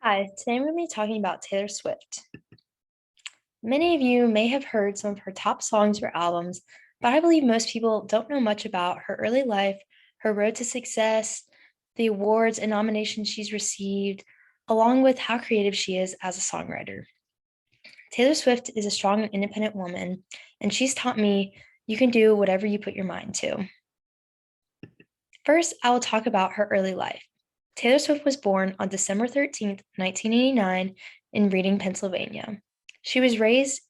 Hi, today I'm going to be talking about Taylor Swift. Many of you may have heard some of her top songs or albums, but I believe most people don't know much about her early life, her road to success, the awards and nominations she's received, along with how creative she is as a songwriter. Taylor Swift is a strong and independent woman, and she's taught me you can do whatever you put your mind to. First, I will talk about her early life. Taylor Swift was born on December 13th, 1989, in Reading, Pennsylvania. She was raised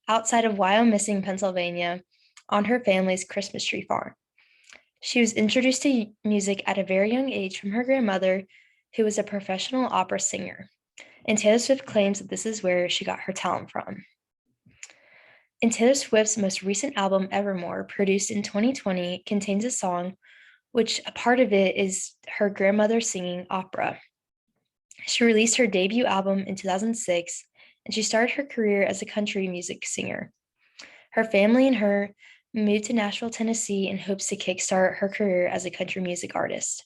outside of Wyomissing, Pennsylvania, on her family's Christmas tree farm. She was introduced to music at a very young age from her grandmother, who was a professional opera singer. And Taylor Swift claims that this is where she got her talent from. And Taylor Swift's most recent album, Evermore, produced in 2020, contains a song which a part of it is her grandmother singing opera. She released her debut album in 2006, and she started her career as a country music singer. Her family and her moved to Nashville, Tennessee in hopes to kickstart her career as a country music artist.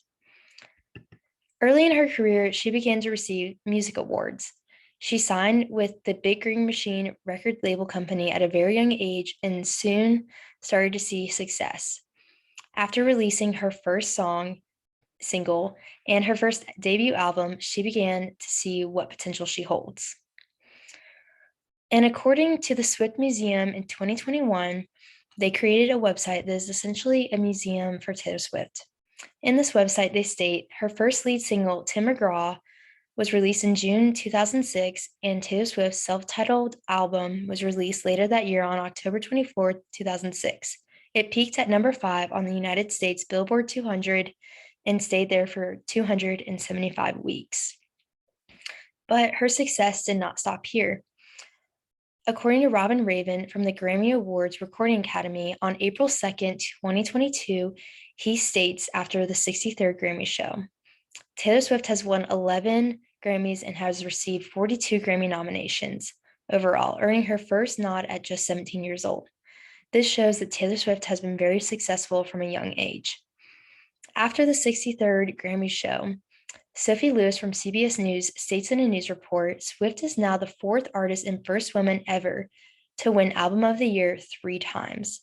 Early in her career, she began to receive music awards. She signed with the Big Green Machine record label company at a very young age and soon started to see success. After releasing her first single and her first debut album, she began to see what potential she holds. And according to the Swift Museum in 2021, they created a website that is essentially a museum for Taylor Swift. In this website, they state her first lead single, Tim McGraw, was released in June 2006, and Taylor Swift's self-titled album was released later that year on October 24th, 2006. It peaked at number 5 on the United States Billboard 200 and stayed there for 275 weeks. But her success did not stop here. According to Robin Raven from the Grammy Awards Recording Academy on April 2nd, 2022, he states after the 63rd Grammy show, Taylor Swift has won 11 Grammys and has received 42 Grammy nominations overall, earning her first nod at just 17 years old. This shows that Taylor Swift has been very successful from a young age. After the 63rd Grammy show, Sophie Lewis from CBS News states in a news report, Swift is now the 4th artist and first woman ever to win Album of the Year 3 times.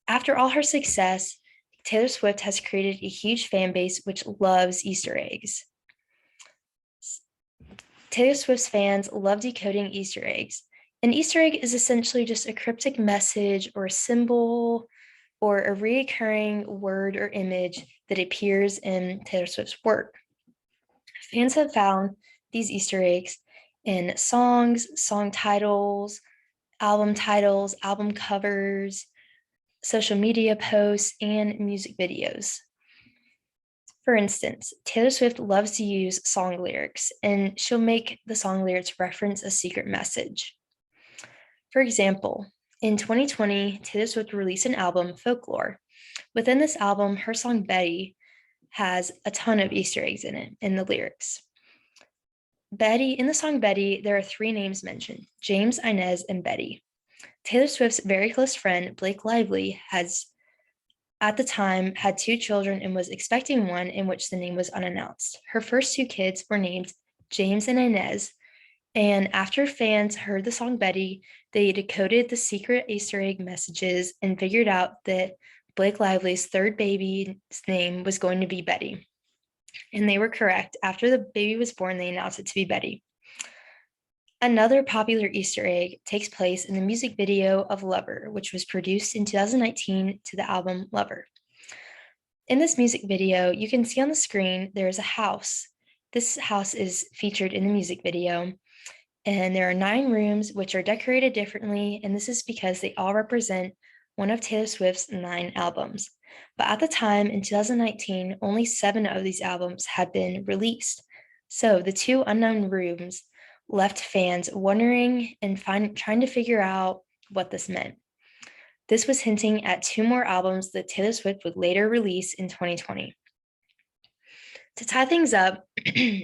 After all her success, Taylor Swift has created a huge fan base which loves Easter eggs. Taylor Swift's fans love decoding Easter eggs. An Easter egg is essentially just a cryptic message or a symbol or a recurring word or image that appears in Taylor Swift's work. Fans have found these Easter eggs in songs, song titles, album covers, social media posts, and music videos. For instance, Taylor Swift loves to use song lyrics, and she'll make the song lyrics reference a secret message. For example, in 2020, Taylor Swift released an album, Folklore. Within this album, her song Betty has a ton of Easter eggs in it, in the lyrics. In the song Betty, there are 3 names mentioned, James, Inez, and Betty. Taylor Swift's very close friend, Blake Lively, has at the time had 2 children and was expecting one in which the name was unannounced. Her first 2 kids were named James and Inez, and after fans heard the song Betty, they decoded the secret Easter egg messages and figured out that Blake Lively's 3rd baby's name was going to be Betty. And they were correct. After the baby was born, they announced it to be Betty. Another popular Easter egg takes place in the music video of Lover, which was produced in 2019 to the album Lover. In this music video, you can see on the screen there is a house. This house is featured in the music video, and there are 9 rooms which are decorated differently, and this is because they all represent one of Taylor Swift's 9 albums. But at the time, in 2019, only 7 of these albums had been released. So the 2 unknown rooms left fans wondering and trying to figure out what this meant. This was hinting at 2 more albums that Taylor Swift would later release in 2020. To tie things up,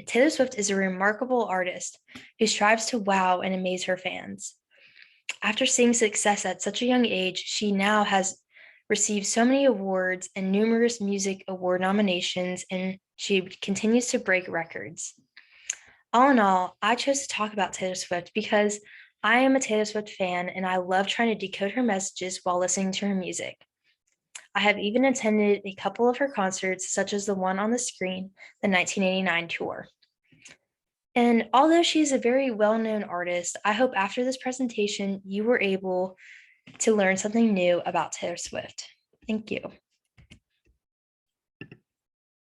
Taylor Swift is a remarkable artist who strives to wow and amaze her fans. After seeing success at such a young age, she now has received so many awards and numerous music award nominations, and she continues to break records. All in all, I chose to talk about Taylor Swift because I am a Taylor Swift fan and I love trying to decode her messages while listening to her music. I have even attended a couple of her concerts, such as the one on the screen, the 1989 tour. And although she's a very well known artist, I hope after this presentation you were able to learn something new about Taylor Swift. Thank you.